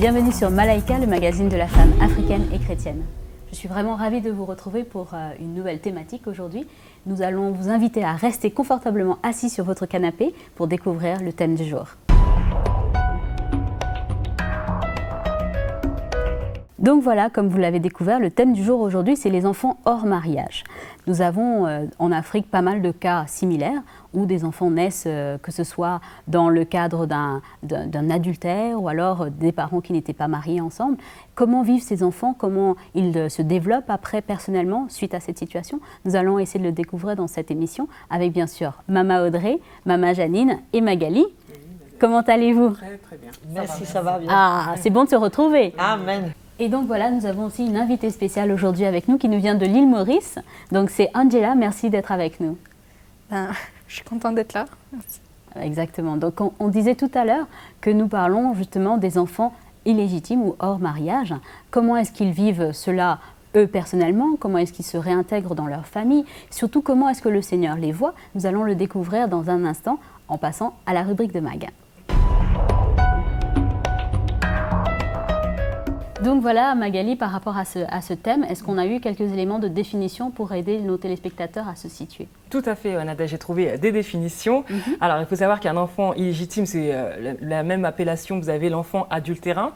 Bienvenue sur Malaika, le magazine de la femme africaine et chrétienne. Je suis vraiment ravie de vous retrouver pour une nouvelle thématique aujourd'hui. Nous allons vous inviter à rester confortablement assis sur votre canapé pour découvrir le thème du jour. Donc voilà, comme vous l'avez découvert, le thème du jour aujourd'hui, c'est les enfants hors mariage. Nous avons en Afrique pas mal de cas similaires où des enfants naissent, que ce soit dans le cadre d'un adultère ou alors des parents qui n'étaient pas mariés ensemble. Comment vivent ces enfants? Comment ils se développent après personnellement suite à cette situation? Nous allons essayer de le découvrir dans cette émission avec bien sûr Mama Audrey, Mama Janine et Magali. Comment allez-vous? Très très bien. Merci, ça va bien. Ah, c'est bon de se retrouver. Amen. Et donc voilà, nous avons aussi une invitée spéciale aujourd'hui avec nous qui nous vient de l'île Maurice. Donc c'est Angela, merci d'être avec nous. Je suis contente d'être là. Merci. Exactement. Donc on disait tout à l'heure que nous parlons justement des enfants illégitimes ou hors mariage. Comment est-ce qu'ils vivent cela eux personnellement? Comment est-ce qu'ils se réintègrent dans leur famille? Surtout comment est-ce que le Seigneur les voit? Nous allons le découvrir dans un instant en passant à la rubrique de Mag. Donc voilà, Magali, par rapport à ce thème, est-ce qu'on a eu quelques éléments de définition pour aider nos téléspectateurs à se situer? Tout à fait, Nada, j'ai trouvé des définitions. Alors, il faut savoir qu'un enfant illégitime, c'est la même appellation que vous avez l'enfant adultérin.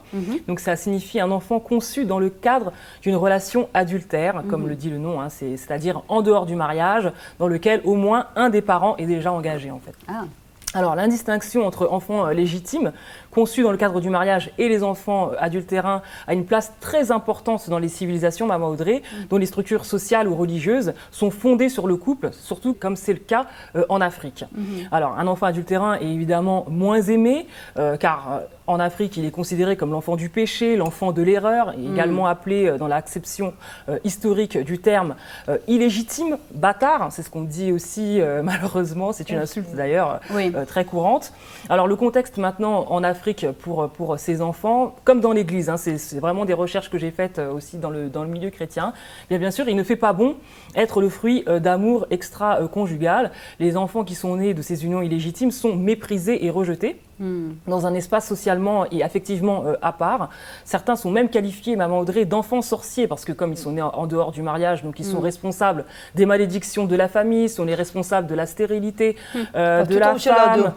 Donc, ça signifie un enfant conçu dans le cadre d'une relation adultère, comme le dit le nom, hein, c'est-à-dire en dehors du mariage, dans lequel au moins un des parents est déjà engagé, en fait. Ah. Alors, l'indistinction entre enfants légitimes, conçus dans le cadre du mariage, et les enfants adultérins a une place très importante dans les civilisations, Mama Audrey, dont les structures sociales ou religieuses sont fondées sur le couple, surtout comme c'est le cas en Afrique. Alors, un enfant adultérin est évidemment moins aimé, car en Afrique, il est considéré comme l'enfant du péché, l'enfant de l'erreur, et également appelé dans l'acception historique du terme illégitime, bâtard, c'est ce qu'on dit aussi malheureusement, c'est une insulte d'ailleurs très courante. Alors le contexte maintenant en Afrique pour ces enfants, comme dans l'Église, hein, c'est vraiment des recherches que j'ai faites aussi dans le milieu chrétien, bien sûr il ne fait pas bon être le fruit d'amour extra-conjugal. Les enfants qui sont nés de ces unions illégitimes sont méprisés et rejetés dans un espace socialement et affectivement à part. Certains sont même qualifiés, Maman Audrey, d'enfants sorciers parce que comme ils sont nés en dehors du mariage, donc ils sont responsables des malédictions de la famille, sont les responsables de la stérilité de la femme.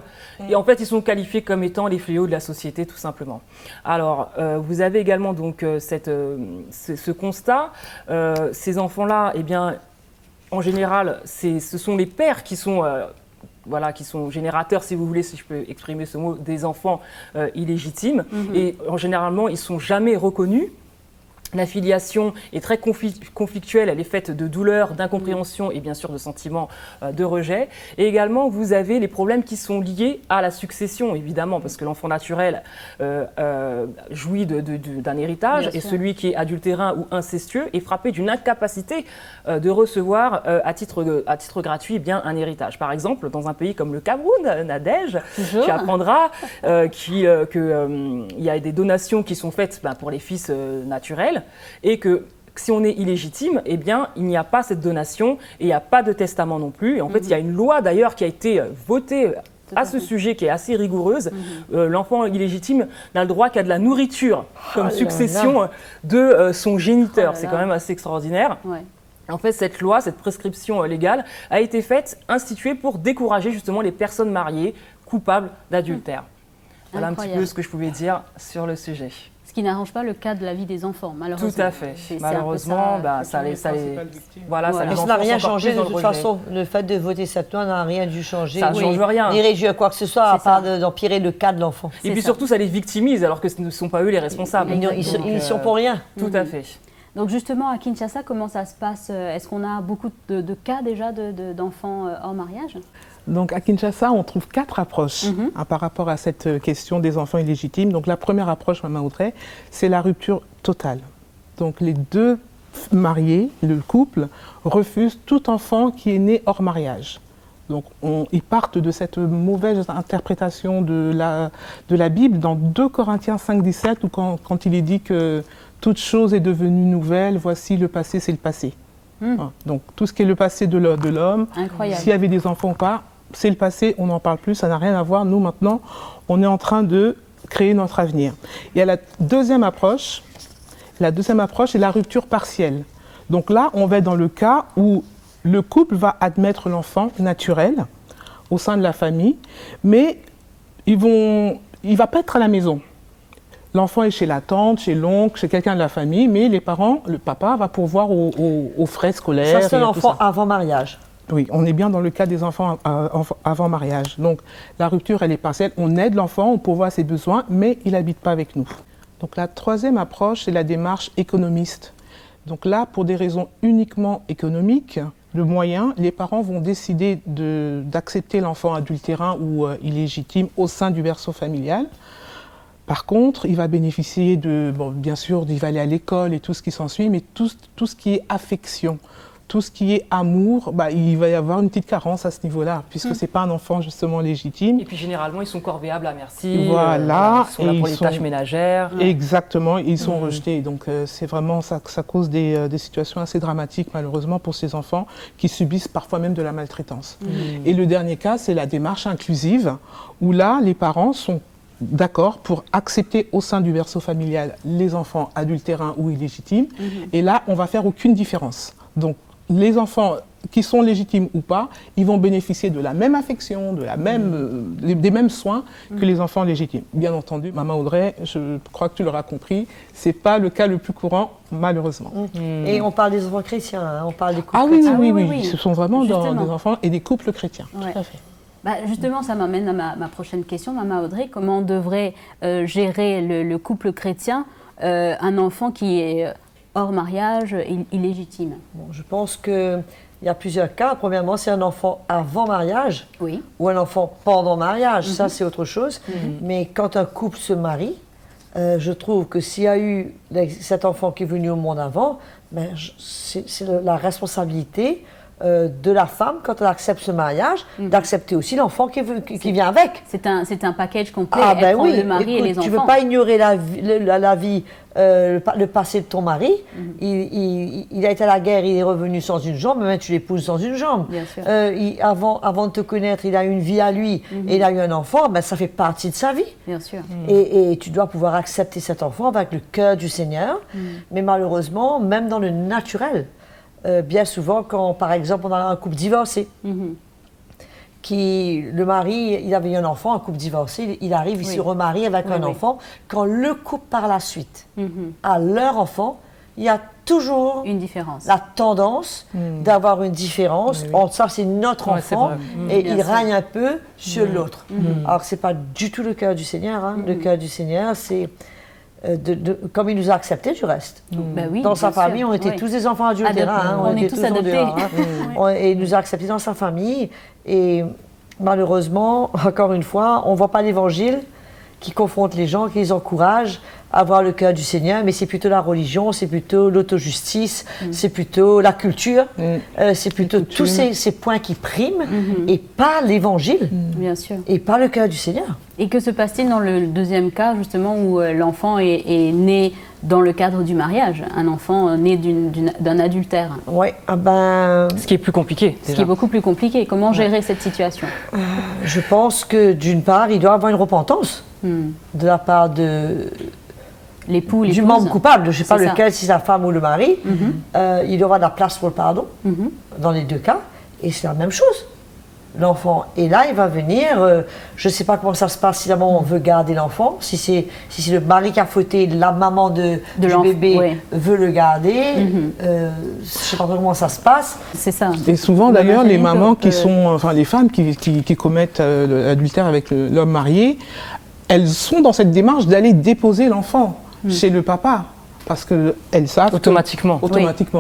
Et en fait, ils sont qualifiés comme étant les fléaux de la société, tout simplement. Alors, vous avez également donc ce constat. Ces enfants-là, eh bien, en général, ce sont les pères qui sont qui sont générateurs, si vous voulez, si je peux exprimer ce mot, des enfants illégitimes. Et généralement, ils ne sont jamais reconnus. La filiation est très conflictuelle, elle est faite de douleur, d'incompréhension et bien sûr de sentiments de rejet. Et également, vous avez les problèmes qui sont liés à la succession, évidemment, parce que l'enfant naturel jouit d'un héritage et celui qui est adultérin ou incestueux est frappé d'une incapacité de recevoir à titre gratuit un héritage. Par exemple, dans un pays comme le Cameroun, Nadège, tu apprendras qu'il y a des donations qui sont faites pour les fils naturels. Et que si on est illégitime, eh bien, il n'y a pas cette donation et il n'y a pas de testament non plus. Et en fait, il y a une loi d'ailleurs qui a été votée à ce sujet qui est assez rigoureuse. L'enfant illégitime n'a le droit qu'à de la nourriture comme succession de son géniteur. C'est quand même assez extraordinaire. En fait, cette loi, cette prescription légale a été faite, instituée pour décourager justement les personnes mariées coupables d'adultère. Voilà un petit peu ce que je pouvais dire sur le sujet. Ce qui n'arrange pas le cas de la vie des enfants, malheureusement. Tout à fait. Malheureusement, ça les Mais ça n'a rien changé de toute façon. Le fait de voter cette loi n'a rien dû changer. Ça ne change rien. Ni réduire quoi que ce soit, à part d'empirer le cas de l'enfant. Et puis surtout, ça les victimise, alors que ce ne sont pas eux les responsables. Ils n'y sont pour rien. Tout à fait. Donc justement, à Kinshasa, comment ça se passe? Est-ce qu'on a beaucoup de cas déjà d'enfants hors mariage? Donc à Kinshasa, on trouve 4 approches par rapport à cette question des enfants illégitimes. Donc la première approche, Mama Audrey, c'est la rupture totale. Donc les deux mariés, le couple, refusent tout enfant qui est né hors mariage. Donc ils partent de cette mauvaise interprétation de la Bible dans 2 Corinthiens 5,17 où quand il est dit que toute chose est devenue nouvelle, voici le passé, c'est le passé. Donc tout ce qui est le passé de l'homme, s'il y avait des enfants ou pas, c'est le passé, on n'en parle plus, ça n'a rien à voir. Nous maintenant, on est en train de créer notre avenir. Il y a la deuxième approche. La deuxième approche est la rupture partielle. Donc là, on va être dans le cas où le couple va admettre l'enfant naturel au sein de la famille, mais il ne va pas être à la maison. L'enfant est chez la tante, chez l'oncle, chez quelqu'un de la famille, mais les parents, le papa va pourvoir aux frais scolaires. Ça, c'est l'enfant avant mariage. Oui, on est bien dans le cas des enfants avant mariage. Donc la rupture, elle est partielle. On aide l'enfant, on pourvoit à ses besoins, mais il n'habite pas avec nous. Donc la troisième approche, c'est la démarche économiste. Donc là, pour des raisons uniquement économiques, le moyen, les parents vont décider d'accepter l'enfant adultérin ou illégitime au sein du berceau familial. Par contre, il va bénéficier bien sûr, il va aller à l'école et tout ce qui s'ensuit, mais tout ce qui est affection, tout ce qui est amour, il va y avoir une petite carence à ce niveau-là, puisque c'est pas un enfant justement légitime. Et puis généralement, ils sont corvéables à merci. Voilà. Ils sont là pour les tâches ménagères. Exactement, ils sont rejetés. Donc c'est vraiment ça cause des situations assez dramatiques malheureusement pour ces enfants qui subissent parfois même de la maltraitance. Et le dernier cas, c'est la démarche inclusive, où là, les parents sont d'accord pour accepter au sein du berceau familial les enfants adultérins ou illégitimes. Et là, on va faire aucune différence. Donc, les enfants qui sont légitimes ou pas, ils vont bénéficier de la même affection, des mêmes soins que les enfants légitimes. Bien entendu, Maman Audrey, je crois que tu l'auras compris, c'est pas le cas le plus courant, malheureusement. Et on parle des enfants chrétiens, hein, on parle des couples chrétiens. Oui. Ce sont vraiment des enfants et des couples chrétiens. Ouais. Tout à fait. Justement, ça m'amène à ma prochaine question, Maman Audrey. Comment devrait gérer le couple chrétien un enfant qui est hors mariage, illégitime? Je pense qu'il y a plusieurs cas. Premièrement, c'est un enfant avant mariage ou un enfant pendant mariage. Ça, c'est autre chose. Mais quand un couple se marie, je trouve que s'il y a eu cet enfant qui est venu au monde avant, c'est la responsabilité de la femme, quand elle accepte ce mariage, d'accepter aussi l'enfant qui vient avec. C'est un package complet, le mari et les enfants. Tu ne veux pas ignorer la vie, le passé de ton mari. Il a été à la guerre, il est revenu sans une jambe, mais tu l'épouses sans une jambe. Bien sûr. Avant de te connaître, il a eu une vie à lui et il a eu un enfant, ça fait partie de sa vie. Bien sûr. Et tu dois pouvoir accepter cet enfant avec le cœur du Seigneur. Mais malheureusement, même dans le naturel, bien souvent, quand par exemple on a un couple divorcé, le mari, il avait eu un enfant, un couple divorcé, il arrive, il se remarie avec un enfant. Quand le couple par la suite a leur enfant, il y a toujours une différence. La tendance d'avoir une différence entre ça, c'est notre enfant, et il règne un peu sur l'autre. Alors c'est pas du tout le cœur du Seigneur. Hein. Le cœur du Seigneur, c'est comme il nous a acceptés du reste. Dans sa famille, on était tous des enfants adultérins. On est tous adoptés. Et il nous a acceptés dans sa famille. Et malheureusement, encore une fois, on ne voit pas l'évangile qui confronte les gens, qui les encourage à avoir le cœur du Seigneur, mais c'est plutôt la religion, c'est plutôt l'autojustice, c'est plutôt la culture, c'est plutôt tous ces points qui priment, et pas l'évangile, bien sûr, et pas le cœur du Seigneur. Et que se passe-t-il dans le deuxième cas, justement, où l'enfant est né dans le cadre du mariage, un enfant né d'un adultère? Oui, ce qui est plus compliqué. Ce qui est beaucoup plus compliqué. Comment gérer cette situation? Je pense que d'une part, il doit avoir une repentance de la part de l'époux, du membre coupable, je ne sais pas lequel, si c'est la femme ou le mari. Il doit avoir de la place pour le pardon, dans les deux cas, et c'est la même chose. L'enfant est là, il va venir. Je ne sais pas comment ça se passe si la maman veut garder l'enfant, si c'est le mari qui a fauté, la maman du bébé veut le garder. Je ne sais pas comment ça se passe. C'est ça. Et souvent d'ailleurs, les mamans qui sont, enfin les femmes qui commettent l'adultère avec l'homme marié, elles sont dans cette démarche d'aller déposer l'enfant chez le papa. Parce qu'elles savent automatiquement.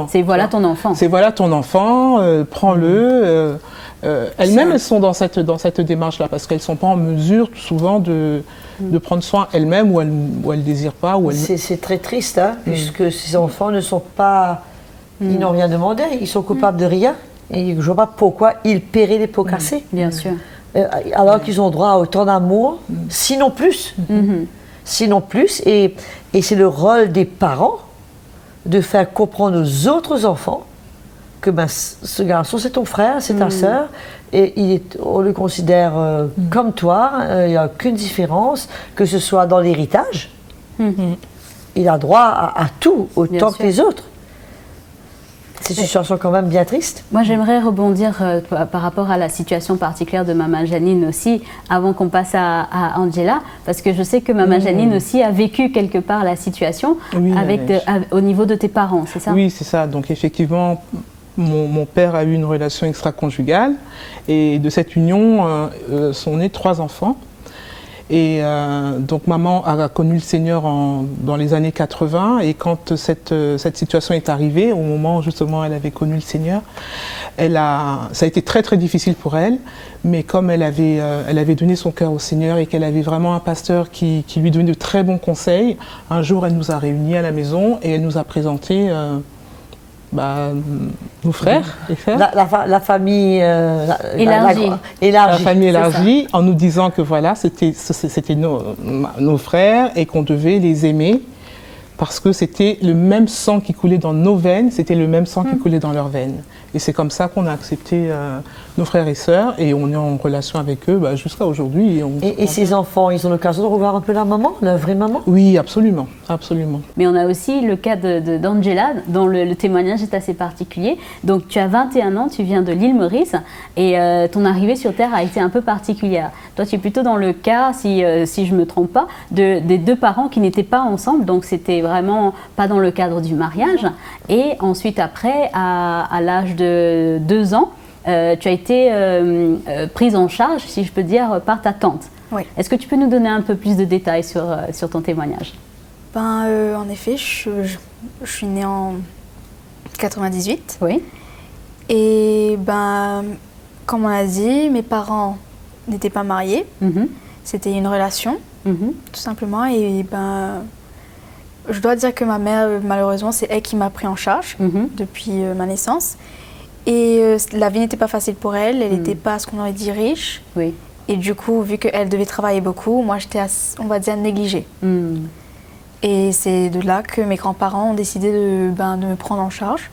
C'est voilà ton enfant. C'est voilà ton enfant, prends-le. Elles-mêmes, elles sont dans cette démarche-là parce qu'elles ne sont pas en mesure souvent de prendre soin elles-mêmes ou elles ne désirent pas. C'est très triste, hein, puisque ces enfants ne sont pas... Ils n'ont rien demandé, ils sont coupables de rien. Et je ne vois pas pourquoi ils paieraient les pots cassés. Bien sûr. Alors qu'ils ont droit à autant d'amour, sinon plus. Sinon plus, et c'est le rôle des parents de faire comprendre aux autres enfants que ce garçon, c'est ton frère, c'est ta sœur, et on le considère comme toi, il n'y a aucune différence, que ce soit dans l'héritage, il a droit à tout, autant que les autres. C'est une situation quand même bien triste. Moi, j'aimerais rebondir par rapport à la situation particulière de Maman Janine aussi, avant qu'on passe à Angela, parce que je sais que Maman Janine aussi a vécu quelque part la situation au niveau de tes parents, c'est ça? Oui, c'est ça. Donc effectivement, mon père a eu une relation extra-conjugale, et de cette union sont nés 3 enfants. Et donc maman a connu le Seigneur dans les années 80, et quand cette situation est arrivée, au moment où justement elle avait connu le Seigneur, ça a été très très difficile pour elle, mais comme elle avait donné son cœur au Seigneur et qu'elle avait vraiment un pasteur qui lui donnait de très bons conseils, un jour elle nous a réunis à la maison et elle nous a présenté nos frères et sœurs. La famille élargie. La famille élargie, en nous disant que voilà, c'était nos frères et qu'on devait les aimer parce que c'était le même sang qui coulait dans nos veines, c'était le même sang qui coulait dans leurs veines. Et c'est comme ça qu'on a accepté nos frères et sœurs, et on est en relation avec eux jusqu'à aujourd'hui. Et ces enfants, ils ont l'occasion de revoir un peu la maman, la vraie maman? Oui, absolument, absolument. Mais on a aussi le cas d'Angela, dont le témoignage est assez particulier. Donc tu as 21 ans, tu viens de l'île Maurice, et ton arrivée sur Terre a été un peu particulière. Toi, tu es plutôt dans le cas, si je ne me trompe pas, des 2 parents qui n'étaient pas ensemble, donc c'était vraiment pas dans le cadre du mariage. Et ensuite, après, à l'âge de 2 ans, tu as été prise en charge, si je peux dire, par ta tante. Oui. Est-ce que tu peux nous donner un peu plus de détails sur ton témoignage? En effet, je suis née en 98. Oui. Et comme on l'a dit, mes parents n'étaient pas mariés. C'était une relation, tout simplement. Et je dois dire que ma mère, malheureusement, c'est elle qui m'a pris en charge depuis ma naissance. Et la vie n'était pas facile pour elle. Elle n'était pas, ce qu'on aurait dit, riche. Oui. Et du coup, vu qu'elle devait travailler beaucoup, moi, j'étais, on va dire, négligée. Et c'est de là que mes grands-parents ont décidé de me prendre en charge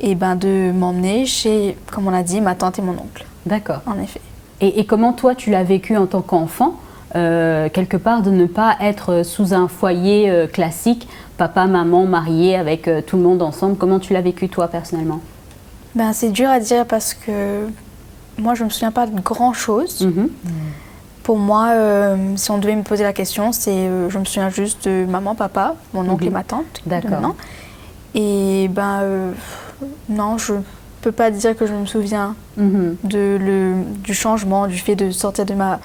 et de m'emmener chez, comme on a dit, ma tante et mon oncle. D'accord. En effet. Et comment toi, tu l'as vécu en tant qu'enfant, quelque part, de ne pas être sous un foyer classique, papa, maman, mariés, avec tout le monde ensemble? Comment tu l'as vécu, toi, personnellement? C'est dur à dire parce que moi, je ne me souviens pas de grand-chose. Pour moi, si on devait me poser la question, je me souviens juste de maman, papa, mon oncle et ma tante. D'accord. Et non, je ne peux pas dire que je me souviens du changement, du fait de sortir de ma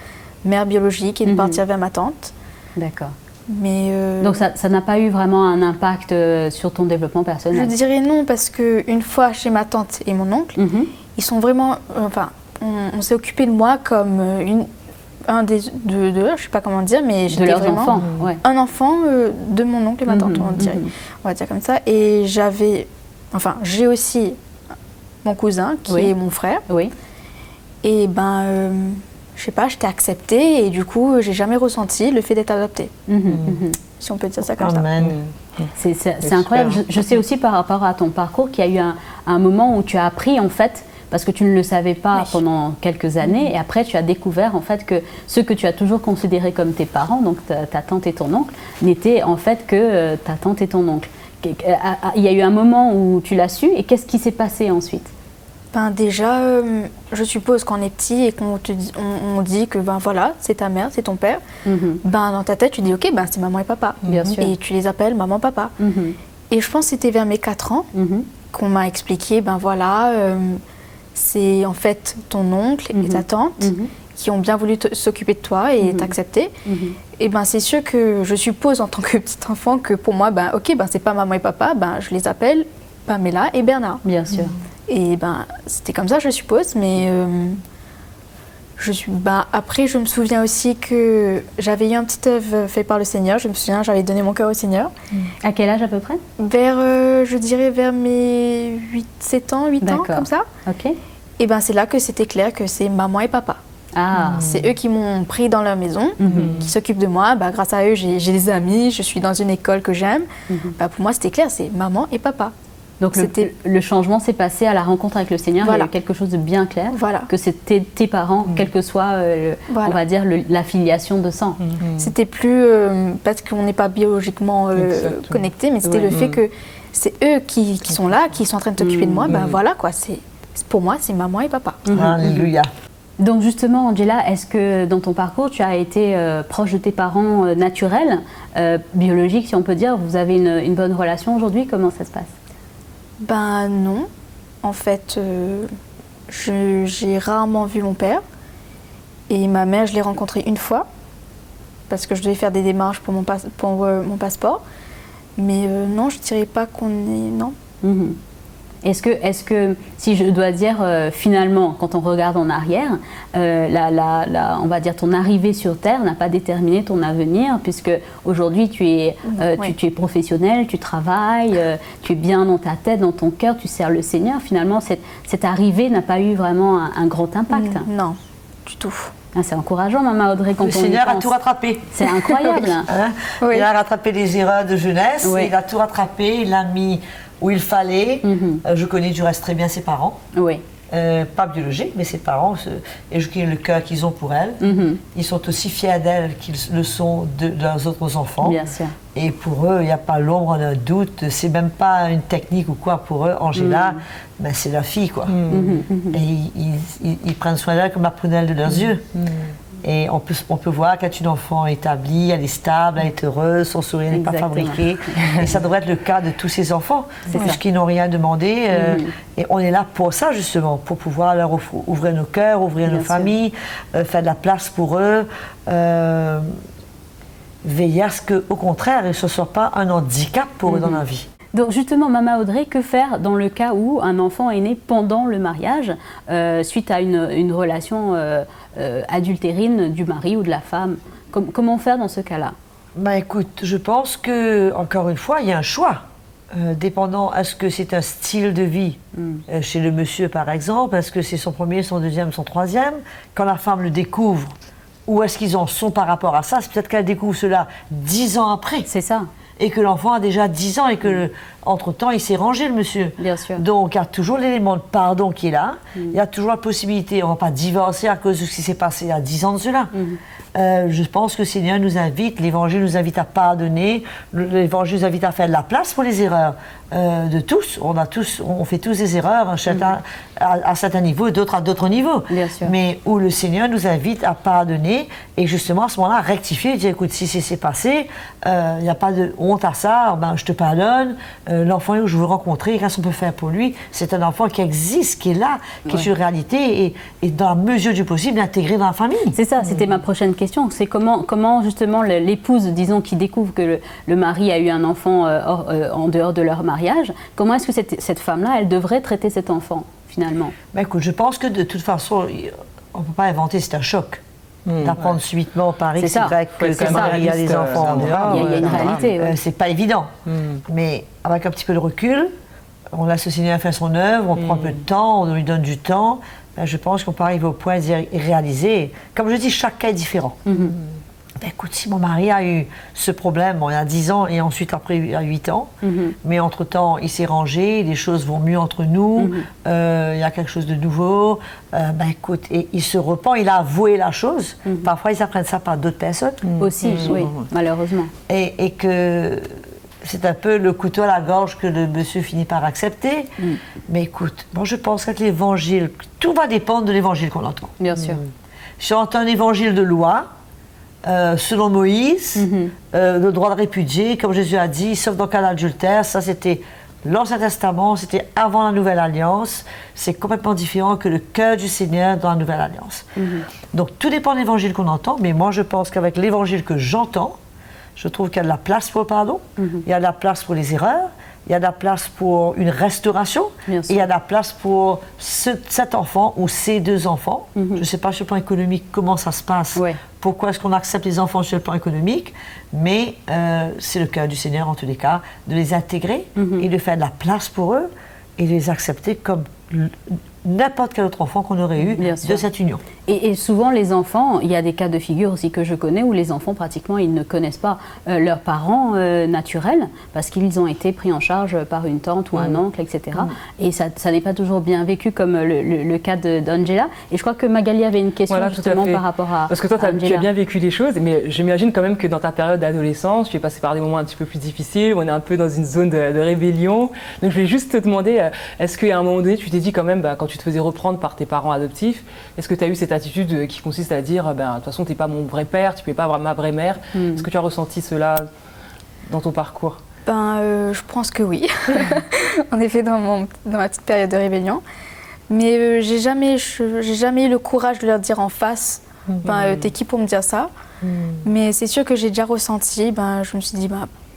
mère biologique et de partir vers ma tante. D'accord. Mais donc ça n'a pas eu vraiment un impact sur ton développement personnel? Je dirais non, parce qu'une fois chez ma tante et mon oncle, ils sont vraiment... on s'est occupé de moi comme un des deux, je ne sais pas comment dire, mais j'étais vraiment enfants, un enfant de mon oncle et ma tante, on va dire comme ça. Et j'ai aussi mon cousin qui est mon frère. Oui. Et je sais pas, j'étais acceptée et du coup, j'ai jamais ressenti le fait d'être adoptée. Si on peut dire ça comme ça. C'est incroyable. Je sais aussi par rapport à ton parcours qu'il y a eu un moment où tu as appris en fait, parce que tu ne le savais pas pendant quelques années, et après tu as découvert en fait que ceux que tu as toujours considérés comme tes parents, donc ta tante et ton oncle, n'étaient en fait que ta tante et ton oncle. Il y a eu un moment où tu l'as su, et qu'est-ce qui s'est passé ensuite? Déjà, je suppose qu'on est petit et qu'on on dit que voilà, c'est ta mère, c'est ton père. Dans ta tête, tu dis ok, c'est maman et papa. Bien sûr. Et tu les appelles maman, papa. Et je pense que c'était vers mes 4 ans qu'on m'a expliqué, voilà, c'est en fait ton oncle et ta tante qui ont bien voulu s'occuper de toi et t'accepter. Et c'est sûr que je suppose en tant que petit enfant que pour moi, ok, c'est pas maman et papa, je les appelle Pamela et Bernard. Bien sûr. Et c'était comme ça, je suppose, mais après, je me souviens aussi que j'avais eu un petit œuvre fait par le Seigneur. Je me souviens, j'avais donné mon cœur au Seigneur. À quel âge à peu près? Je dirais vers mes 7 ans, 8 ans, comme ça. Ok. Et c'est là que c'était clair que c'est maman et papa. C'est eux qui m'ont pris dans leur maison, qui s'occupent de moi. Grâce à eux, j'ai des amis, je suis dans une école que j'aime. Pour moi, c'était clair, c'est maman et papa. Donc le changement s'est passé à la rencontre avec le Seigneur, il y a eu quelque chose de bien clair, que c'était tes parents, quelle que soit, on va dire, la filiation de sang. C'était plus parce qu'on n'est pas biologiquement connectés, mais c'était le fait que c'est eux qui sont là, qui sont en train de s'occuper de moi, ben voilà quoi, pour moi c'est maman et papa. Alléluia. Donc justement, Angela, est-ce que dans ton parcours, tu as été proche de tes parents naturels, biologiques si on peut dire, vous avez une bonne relation aujourd'hui, comment ça se passe? Ben non, en fait, j'ai rarement vu mon père et ma mère, je l'ai rencontrée une fois parce que je devais faire des démarches pour mon passeport, mais non, je dirais pas qu'on est... non. Est-ce que, si je dois dire finalement, quand on regarde en arrière, on va dire ton arrivée sur Terre n'a pas déterminé ton avenir, puisque aujourd'hui tu es professionnel, tu travailles, tu es bien dans ta tête, dans ton cœur, tu sers le Seigneur. Finalement, cette arrivée n'a pas eu vraiment un grand impact. Non, du tout. Ah, c'est encourageant, Maman Audrey, quand le Seigneur a tout rattrapé. C'est incroyable. Il a rattrapé les erreurs de jeunesse, il a tout rattrapé, il l'a mis où il fallait. Je connais du reste très bien ses parents. Oui. Pas biologiques, mais ses parents, et je connais le cœur qu'ils ont pour elle. Ils sont aussi fiers d'elle qu'ils le sont de leurs autres enfants. Bien sûr. Et pour eux, il n'y a pas l'ombre d'un doute. C'est même pas une technique ou quoi pour eux. Angela, ben c'est leur fille, quoi. Et ils prennent soin d'elle comme la prunelle de leurs yeux. Et on peut voir qu'elle est une enfant établie, elle est stable, elle est heureuse, son sourire n'est pas fabriqué. Et ça devrait être le cas de tous ces enfants, puisqu'ils n'ont rien demandé. Et on est là pour ça, justement, pour pouvoir leur ouvrir nos cœurs, ouvrir nos familles, faire de la place pour eux, veiller à ce qu'au contraire, ce ne soit pas un handicap pour eux dans la vie. Donc justement, Maman Audrey, que faire dans le cas où un enfant est né pendant le mariage, suite à une relation adultérine du mari ou de la femme? Comment faire dans ce cas-là? Ben écoute, je pense que, encore une fois, il y a un choix. Dépendant, est-ce que c'est un style de vie chez le monsieur, par exemple? Est-ce que c'est son premier, son deuxième, son troisième? Quand la femme le découvre, où est-ce qu'ils en sont par rapport à ça? C'est peut-être qu'elle découvre cela 10 ans après. C'est ça. Et que l'enfant a déjà 10 ans et que, entre-temps, il s'est rangé, le monsieur. Bien sûr. Donc, il y a toujours l'élément de pardon qui est là. Il y a toujours la possibilité, on ne va pas divorcer à cause de ce qui s'est passé il y a 10 ans de cela. Je pense que le Seigneur nous invite, l'Évangile nous invite à pardonner, l'Évangile nous invite à faire de la place pour les erreurs de tous. On fait tous des erreurs, chacun à certains niveaux et d'autres à d'autres niveaux. Bien sûr. Mais où le Seigneur nous invite à pardonner et justement à ce moment-là, rectifier, dire écoute, si c'est passé, il n'y a pas de honte à ça, ben, je te pardonne. L'enfant que je veux rencontrer, qu'est-ce qu'on peut faire pour lui? C'est un enfant qui existe, qui est là, qui est une réalité et dans la mesure du possible, l'intégrer dans la famille. C'est ça, c'était ma prochaine question. C'est comment justement l'épouse, disons, qui découvre que le mari a eu un enfant en dehors de leur mariage, comment est-ce que cette femme-là, elle devrait traiter cet enfant, finalement? Ben écoute, je pense que de toute façon, on ne peut pas inventer, c'est un choc. D'apprendre subitement au Paris que c'est vrai que le mari a des enfants en dehors. Il y a une réalité. C'est pas évident. Mais avec un petit peu de recul, on laisse le Seigneur faire son œuvre, on prend un peu de temps, on lui donne du temps. Ben, je pense qu'on peut arriver au point d'y réaliser. Comme je dis, chaque cas est différent. Ben, écoute, si mon mari a eu ce problème, il y a 10 ans et ensuite après il y a 8 ans, mais entre-temps il s'est rangé, les choses vont mieux entre nous, il y a quelque chose de nouveau, ben écoute, et il se repent, il a avoué la chose. Parfois ils apprennent ça par d'autres personnes. Aussi, oui, malheureusement. Et que c'est un peu le couteau à la gorge que le monsieur finit par accepter. Mais écoute, moi je pense que l'évangile, tout va dépendre de l'évangile qu'on entend. Bien sûr. Si on entend un évangile de loi, selon Moïse, le droit de répudier, comme Jésus a dit, sauf dans cas d'adultère, ça c'était l'Ancien Testament, c'était avant la Nouvelle Alliance, c'est complètement différent que le cœur du Seigneur dans la Nouvelle Alliance. Donc tout dépend de l'évangile qu'on entend, mais moi je pense qu'avec l'évangile que j'entends, je trouve qu'il y a de la place pour le pardon, il y a de la place pour les erreurs, il y a de la place pour une restauration, et il y a de la place pour cet enfant ou ces deux enfants. Je ne sais pas sur le plan économique comment ça se passe, pourquoi est-ce qu'on accepte les enfants sur le plan économique, mais c'est le cœur du Seigneur en tous les cas, de les intégrer et de faire de la place pour eux et de les accepter comme n'importe quel autre enfant qu'on aurait eu de cette union. Et souvent, les enfants, il y a des cas de figure aussi que je connais où les enfants, pratiquement, ils ne connaissent pas leurs parents naturels parce qu'ils ont été pris en charge par une tante ou un oncle, etc. Et ça n'est pas toujours bien vécu comme le cas d'Angela. Et je crois que Magali avait une question justement par rapport à Parce que toi, tu as bien vécu les choses, mais j'imagine quand même que dans ta période d'adolescence, tu es passé par des moments un petit peu plus difficiles, où on est un peu dans une zone de rébellion. Donc je voulais juste te demander, est-ce qu'à un moment donné, tu t'es dit quand même, quand tu te faisais reprendre par tes parents adoptifs, est-ce que tu as eu cette attitude qui consiste à dire de toute façon, tu n'es pas mon vrai père, tu ne peux pas avoir ma vraie mère. Est-ce que tu as ressenti cela dans ton parcours? Je pense que oui. En effet, dans ma petite période de rébellion. Mais j'ai jamais eu le courage de leur dire en face t'es qui pour me dire ça. Mais c'est sûr que j'ai déjà ressenti, je me suis dit,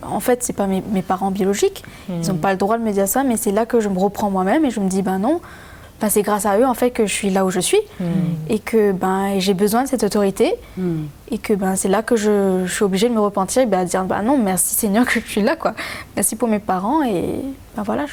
en fait, c'est pas mes parents biologiques. Ils n'ont pas le droit de me dire ça, mais c'est là que je me reprends moi-même et je me dis, non. C'est grâce à eux en fait que je suis là où je suis et que j'ai besoin de cette autorité et que c'est là que je suis obligée de me repentir et de dire non, merci Seigneur que je suis là, quoi. Merci pour mes parents et voilà.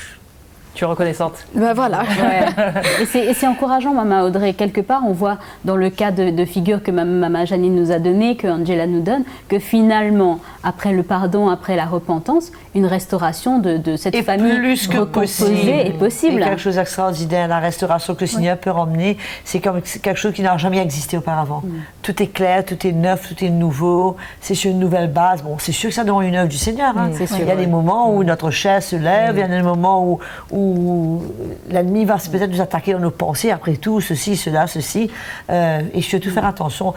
Tu es reconnaissante. Voilà. Ouais. Et c'est encourageant, Maman Audrey. Quelque part, on voit dans le cas de figure que Maman Janine nous a donné, que Angela nous donne, que finalement, après le pardon, après la repentance, une restauration de cette famille plus que recomposée est possible. Et quelque chose d'extraordinaire, la restauration que le Seigneur peut ramener, c'est comme quelque chose qui n'a jamais existé auparavant. Tout est clair, tout est neuf, tout est nouveau, c'est sur une nouvelle base. Bon, c'est sûr que ça demande une œuvre du Seigneur. Il y a des moments où notre chair se lève, il y a des moments où l'ennemi va peut-être nous attaquer dans nos pensées, après tout, ceci, cela, ceci, et je dois tout faire attention.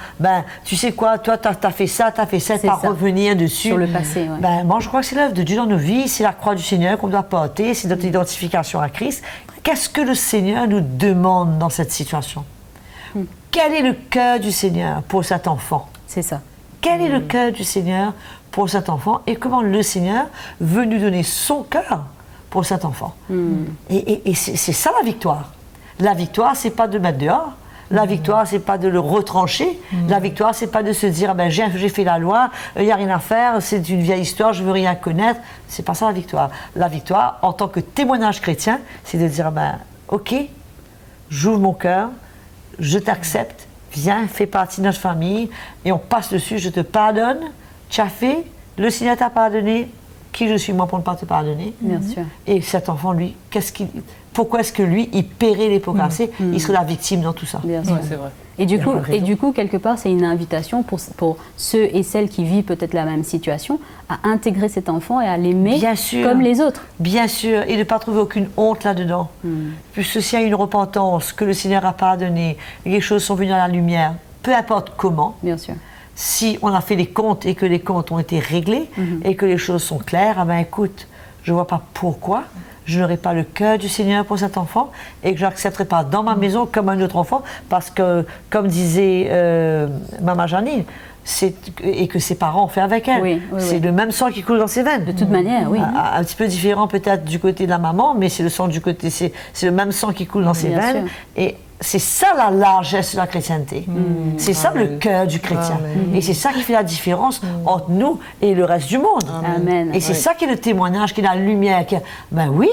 Tu sais quoi, toi, t'as fait ça, pas revenir dessus. Sur le passé, moi, je crois que c'est l'œuvre de Dieu dans nos vies, c'est la croix du Seigneur qu'on doit porter, c'est notre identification à Christ. Qu'est-ce que le Seigneur nous demande dans cette situation? Quel est le cœur du Seigneur pour cet enfant? C'est ça. Quel est le cœur du Seigneur pour cet enfant et comment le Seigneur veut nous donner son cœur pour cet enfant. Et c'est ça la victoire. La victoire, c'est pas de mettre dehors. La victoire, c'est pas de le retrancher. La victoire, c'est pas de se dire j'ai fait la loi, il n'y a rien à faire, c'est une vieille histoire, je veux rien connaître. C'est pas ça la victoire. La victoire, en tant que témoignage chrétien, c'est de dire ok, j'ouvre mon cœur, je t'accepte, viens, fais partie de notre famille, et on passe dessus, je te pardonne, tu as fait, le Seigneur t'a pardonné. Qui je suis moi pour ne pas te pardonner? Bien sûr. Et cet enfant, lui, pourquoi est-ce que lui, il paierait les pots cassés? Il serait la victime dans tout ça. Bien sûr. C'est vrai. Et du coup, quelque part, c'est une invitation pour ceux et celles qui vivent peut-être la même situation à intégrer cet enfant et à l'aimer comme les autres. Bien sûr, et de ne pas trouver aucune honte là-dedans. Puisque s'il y a une repentance, que le Seigneur a pardonné, les choses sont venues dans la lumière, peu importe comment. Bien sûr. Si on a fait les comptes et que les comptes ont été réglés et que les choses sont claires, écoute, je ne vois pas pourquoi je n'aurai pas le cœur du Seigneur pour cet enfant et que je n'accepterai pas dans ma maison comme un autre enfant parce que, comme disait Maman Janine, et que ses parents ont fait avec elle. C'est le même sang qui coule dans ses veines. De toute manière, oui. Un petit peu différent peut-être du côté de la maman, mais c'est le sang du côté, c'est le même sang qui coule dans ses veines. Et c'est ça la largesse de la chrétienté. C'est ça le cœur du chrétien. Et c'est ça qui fait la différence entre nous et le reste du monde. Amen. Et c'est ça qui est le témoignage, qui est la lumière. Oui,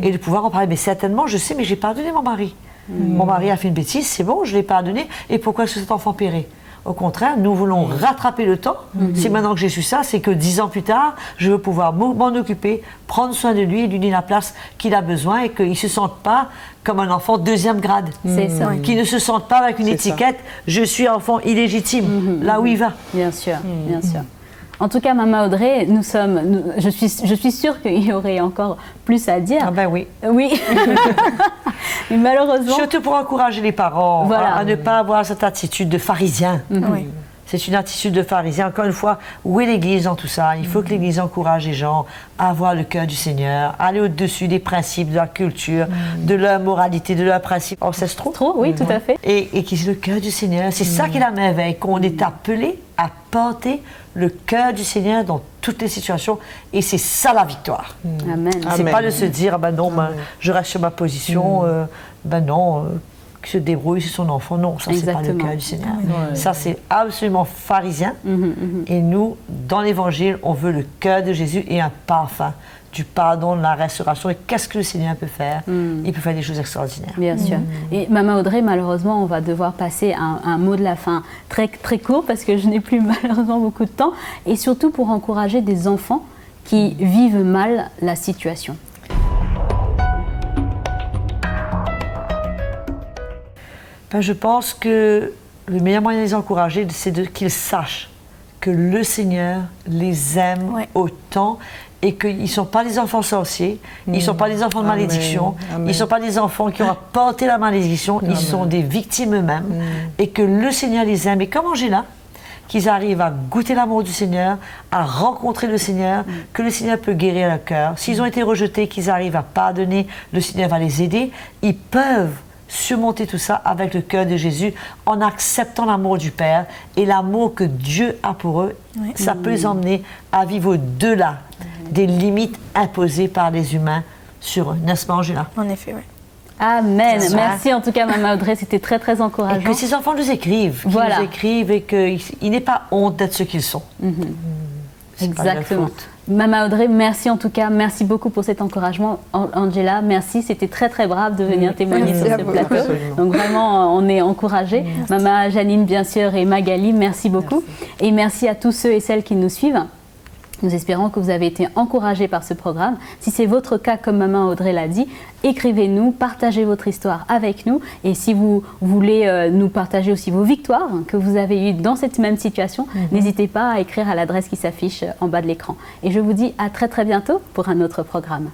et de pouvoir en parler. Mais certainement, je sais, mais j'ai pardonné mon mari. Mon mari a fait une bêtise, c'est bon, je l'ai pardonné. Et pourquoi est-ce que cet enfant paierait? Au contraire, nous voulons rattraper le temps. C'est maintenant que j'ai su ça, c'est que 10 ans plus tard, je veux pouvoir m'en occuper, prendre soin de lui et lui donner la place qu'il a besoin et qu'il ne se sente pas comme un enfant deuxième grade. C'est ça. Qu'il ne se sente pas avec une étiquette « je suis enfant illégitime là où il va. Bien sûr, bien sûr. En tout cas, Maman Audrey, je suis sûre qu'il y aurait encore plus à dire. Ah ben oui. Oui. Mais malheureusement... Surtout pour encourager les parents à ne pas avoir cette attitude de pharisien. Oui. C'est une attitude de pharisien. Encore une fois, où est l'Église dans tout ça? Il faut que l'Église encourage les gens à avoir le cœur du Seigneur, à aller au-dessus des principes de leur culture, de leur moralité, de leurs principes ancestraux. Oui, tout à fait. Et qui est le cœur du Seigneur. C'est ça qui est la merveille, qu'on est appelé à porter le cœur du Seigneur dans toutes les situations. Et c'est ça la victoire. Amen. C'est pas de se dire, non, je reste sur ma position, non... qui se débrouille sur son enfant. Non, ça, c'est pas le cœur du Seigneur. Ouais. Ça, c'est absolument pharisien. Et nous, dans l'Évangile, on veut le cœur de Jésus et un parfum du pardon, de la restauration. Et qu'est-ce que le Seigneur peut faire? Il peut faire des choses extraordinaires. Bien sûr. Et Maman Audrey, malheureusement, on va devoir passer un mot de la fin très, très court parce que je n'ai plus malheureusement beaucoup de temps. Et surtout pour encourager des enfants qui vivent mal la situation. Ben, je pense que le meilleur moyen de les encourager, c'est qu'ils sachent que le Seigneur les aime autant et qu'ils ne sont pas des enfants sorciers, ils ne sont pas des enfants de malédiction, ils ne sont pas des enfants qui ont apporté la malédiction, ils sont des victimes eux-mêmes et que le Seigneur les aime. Et comme Angela, qu'ils arrivent à goûter l'amour du Seigneur, à rencontrer le Seigneur, que le Seigneur peut guérir leur cœur. S'ils ont été rejetés, qu'ils arrivent à pardonner, le Seigneur va les aider. Ils peuvent surmonter tout ça avec le cœur de Jésus en acceptant l'amour du Père et l'amour que Dieu a pour eux. Ça peut les emmener à vivre au-delà des limites imposées par les humains sur eux. N'est-ce pas, Angela? En effet, oui. Amen. Merci en tout cas, Maman Audrey, c'était très très encourageant. Et que ces enfants nous écrivent, qu'ils nous écrivent et qu'ils n'aient pas honte d'être ce qu'ils sont. Exactement. Maman Audrey, merci en tout cas, merci beaucoup pour cet encouragement. Angela, merci, c'était très très brave de venir témoigner sur ce plateau. Donc vraiment, on est encouragés. Maman Janine, bien sûr, et Magali, merci beaucoup. Et merci à tous ceux et celles qui nous suivent. Nous espérons que vous avez été encouragés par ce programme. Si c'est votre cas, comme Maman Audrey l'a dit, écrivez-nous, partagez votre histoire avec nous. Et si vous voulez nous partager aussi vos victoires que vous avez eues dans cette même situation, n'hésitez pas à écrire à l'adresse qui s'affiche en bas de l'écran. Et je vous dis à très très bientôt pour un autre programme.